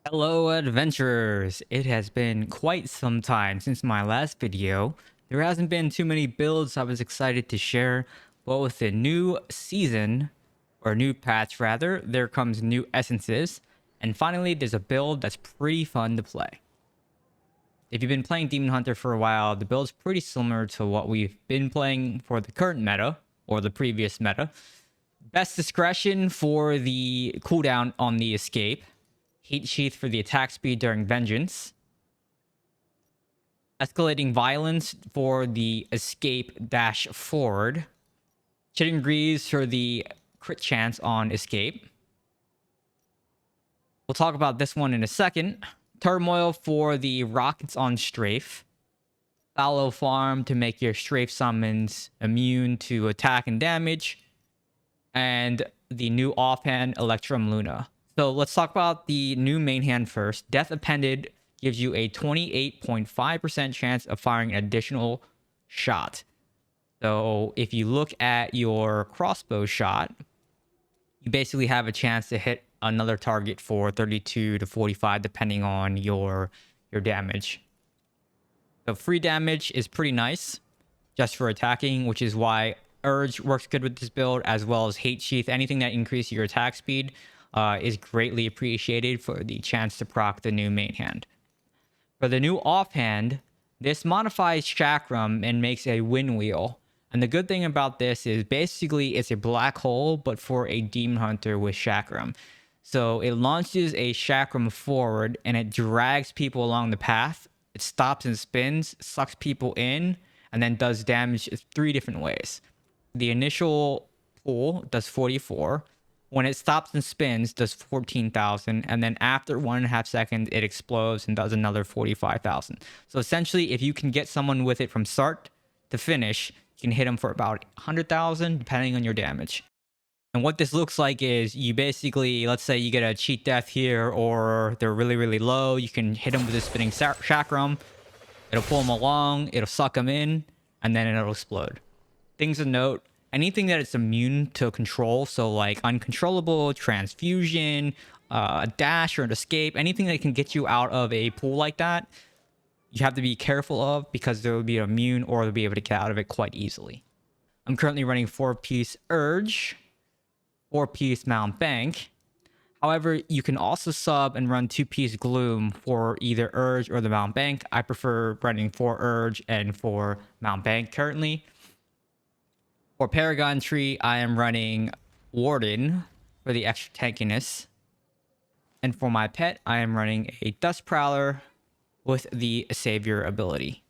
Hello adventurers! It has been quite some time since my last video. There hasn't been too many builds I was excited to share, but with the new season, or new patch rather, there comes new essences, and finally there's a build that's pretty fun to play. If you've been playing Demonhunter for a while, the build's pretty similar to what we've been playing for the current meta, or the previous meta. Best discretion for the cooldown on the escape. Heat Sheath for the attack speed during Vengeance. Escalating Violence for the escape dash forward. Chitting Greaves for the crit chance on escape. We'll talk about this one in a second. Turmoil for the rockets on strafe. Fallow Farm to make your strafe summons immune to attack and damage. And the new offhand Electrum Luna. So let's talk about the new main hand first. Death Appended gives you a 28.5% chance of firing an additional shot. So if you look at your crossbow shot, you basically have a chance to hit another target for 32 to 45 depending on your damage. So free damage is pretty nice just for attacking, which is why Urge works good with this build, as well as Hate Sheath. Anything that increases your attack speed is greatly appreciated for the chance to proc the new main hand. For the new offhand, this modifies chakram and makes a WindWheel. And the good thing about this is basically it's a black hole, but for a demon hunter with chakram. So it launches a chakram forward and it drags people along the path. It stops and spins, sucks people in, and then does damage 3 different ways. The initial pull does 44. When it stops and spins, does 14,000, and then after 1.5 seconds, it explodes and does another 45,000. So essentially, if you can get someone with it from start to finish, you can hit them for about 100,000, depending on your damage. And what this looks like is you basically, let's say you get a cheat death here, or they're really, really low, you can hit them with a spinning chakram. It'll pull them along, it'll suck them in, and then it'll explode. Things to note. Anything that it's immune to control, so like uncontrollable, transfusion, a dash or an escape, anything that can get you out of a pool like that, you have to be careful of because they will be immune or they'll be able to get out of it quite easily. I'm currently running 4-piece Urge, 4-piece Mount Bank. However, you can also sub and run 2-piece Gloom for either Urge or the Mount Bank. I prefer running 4 Urge and 4 Mount Bank currently. For Paragon Tree, I am running Warden for the extra tankiness. And for my pet, I am running a Dust Prowler with the Savior ability.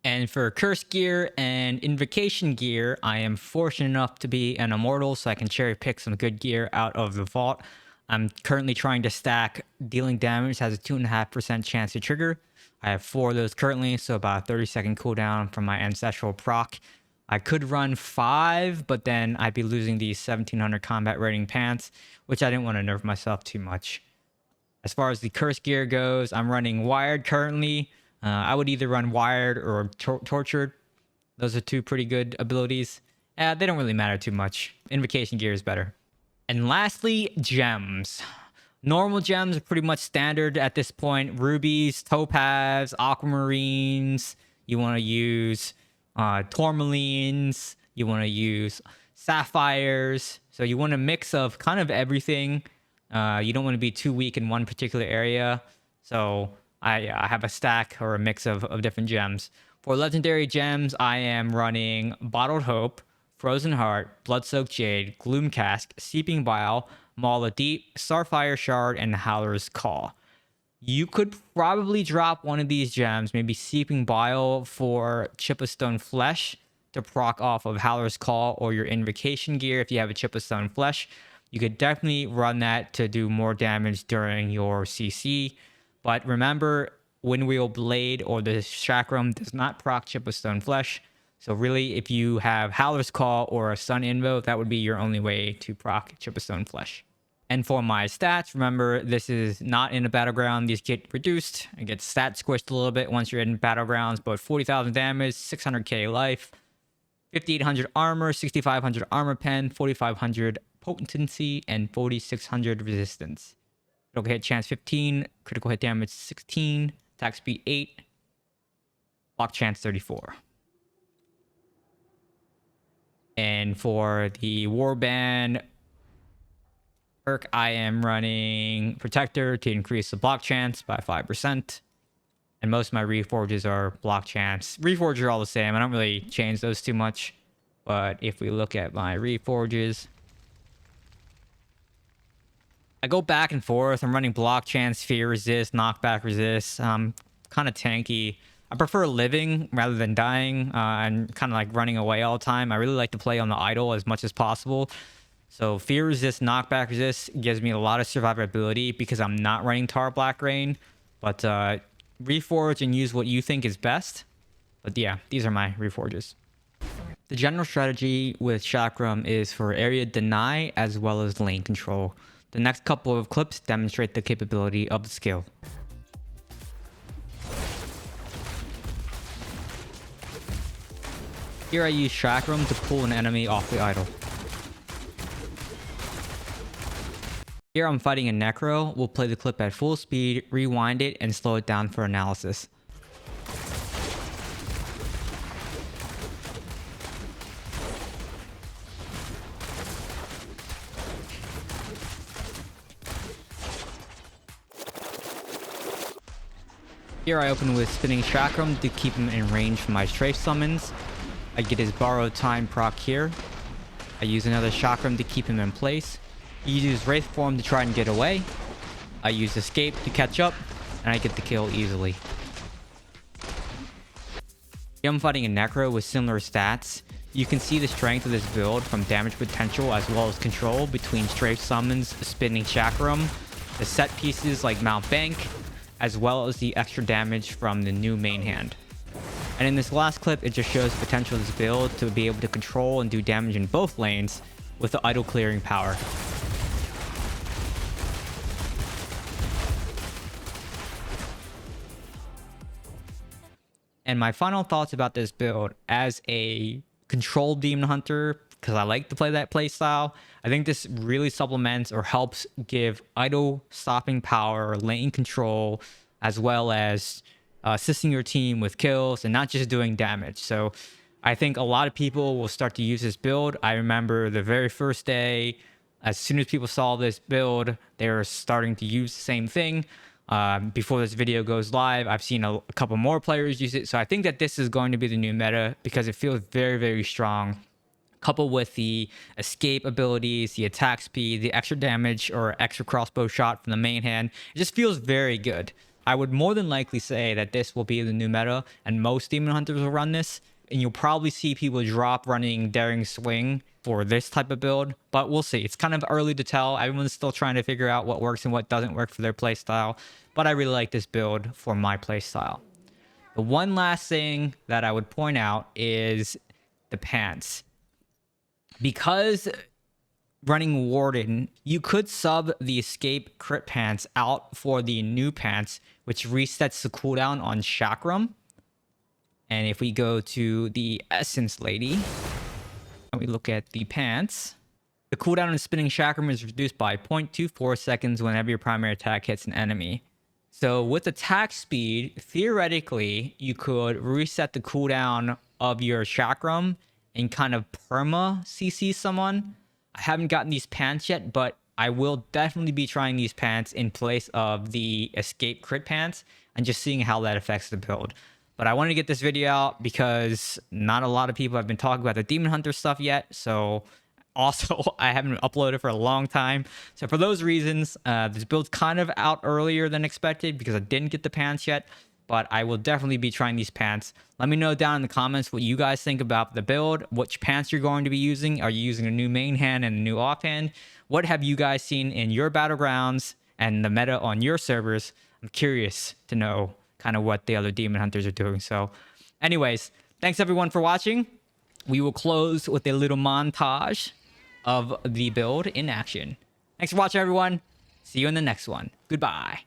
And for Curse Gear and Invocation Gear, I am fortunate enough to be an Immortal, so I can cherry pick some good gear out of the vault. I'm currently trying to stack dealing damage, has a 2.5% chance to trigger. I have 4 of those currently, so about a 30-second cooldown from my Ancestral proc. I could run 5, but then I'd be losing these 1700 combat rating pants, which I didn't want to nerf myself too much. As far as the curse gear goes, I'm running Wired currently. I would either run Wired or Tortured. Those are 2 pretty good abilities. They don't really matter too much. Invocation gear is better. And lastly, gems. Normal gems are pretty much standard at this point. Rubies, topaz, aquamarines. You want to use tourmalines, you want to use sapphires, so you want a mix of kind of everything. You don't want to be too weak in one particular area, so I have a stack or a mix of different gems. For legendary gems, I am running Bottled Hope, Frozen Heart, Blood-Soaked Jade, Gloom Cask, Seeping Bile, Maul of Deep, Starfire Shard, and Howler's Call. You could probably drop one of these gems, maybe Seeping Bile for Chip of Stone Flesh to proc off of Howler's Call or your Invocation Gear if you have a Chip of Stone Flesh. You could definitely run that to do more damage during your CC. But remember, WindWheel Blade or the Chakram does not proc Chip of Stone Flesh. So really, if you have Howler's Call or a Sun Invo, that would be your only way to proc Chip of Stone Flesh. And for my stats, remember, this is not in a battleground. These get reduced. It gets stat squished a little bit once you're in battlegrounds, but 40,000 damage, 600k life, 5,800 armor, 6,500 armor pen, 4,500 potency, and 4,600 resistance. Critical hit chance 15, critical hit damage 16, attack speed 8, block chance 34. And for the warband perk, I am running Protector to increase the block chance by 5%. And most of my reforges are block chance. Reforges are all the same. I don't really change those too much. But if we look at my reforges, I go back and forth. I'm running block chance, fear resist, knockback resist. Kind of tanky. I prefer living rather than dying, and kind of like running away all the time. I really like to play on the idle as much as possible. So fear resist, knockback resist gives me a lot of survivability because I'm not running Tar Black Rain. But reforge and use what you think is best. But yeah, these are my reforges. The general strategy with chakram is for area deny as well as lane control. The next couple of clips demonstrate the capability of the skill. Here I use chakram to pull an enemy off the idol. Here I'm fighting a necro. We'll play the clip at full speed, rewind it, and slow it down for analysis. Here I open with spinning chakram to keep him in range for my strafe summons. I get his borrowed time proc here. I use another chakram to keep him in place. He uses wraith form to try and get away. I use escape to catch up, and I get the kill easily. Here I'm fighting a necro with similar stats. You can see the strength of this build from damage potential as well as control between strafe summons, spinning chakram, the set pieces like Mount Bank, as well as the extra damage from the new main hand. And in this last clip, it just shows the potential of this build to be able to control and do damage in both lanes with the idle clearing power. And my final thoughts about this build as a controlled demon hunter, because I like to play that playstyle, I think this really supplements or helps give idle stopping power, lane control, as well as assisting your team with kills and not just doing damage. So I think a lot of people will start to use this build. I remember the very first day, as soon as people saw this build, they were starting to use the same thing. Before this video goes live, I've seen a couple more players use it. So I think that this is going to be the new meta because it feels very, very strong. Coupled with the escape abilities, the attack speed, the extra damage or extra crossbow shot from the main hand. It just feels very good. I would more than likely say that this will be the new meta and most demon hunters will run this. And you'll probably see people drop running Daring Swing for this type of build, but we'll see. It's kind of early to tell. Everyone's still trying to figure out what works and what doesn't work for their playstyle, but I really like this build for my playstyle. The one last thing that I would point out is the pants. Because running Warden, you could sub the escape crit pants out for the new pants, which resets the cooldown on chakram. And if we go to the Essence Lady, and we look at the pants, the cooldown on spinning chakram is reduced by 0.24 seconds whenever your primary attack hits an enemy. So with attack speed, theoretically, you could reset the cooldown of your chakram and kind of perma CC someone. I haven't gotten these pants yet, but I will definitely be trying these pants in place of the escape crit pants and just seeing how that affects the build. But I wanted to get this video out because not a lot of people have been talking about the Demon Hunter stuff yet. So also, I haven't uploaded for a long time. So for those reasons, this build's kind of out earlier than expected because I didn't get the pants yet. But I will definitely be trying these pants. Let me know down in the comments what you guys think about the build, which pants you're going to be using. Are you using a new main hand and a new offhand? What have you guys seen in your battlegrounds and the meta on your servers? I'm curious to know kind of what the other demon hunters are doing. So anyways, thanks everyone for watching. We will close with a little montage of the build in action. Thanks for watching, everyone. See you in the next one. Goodbye.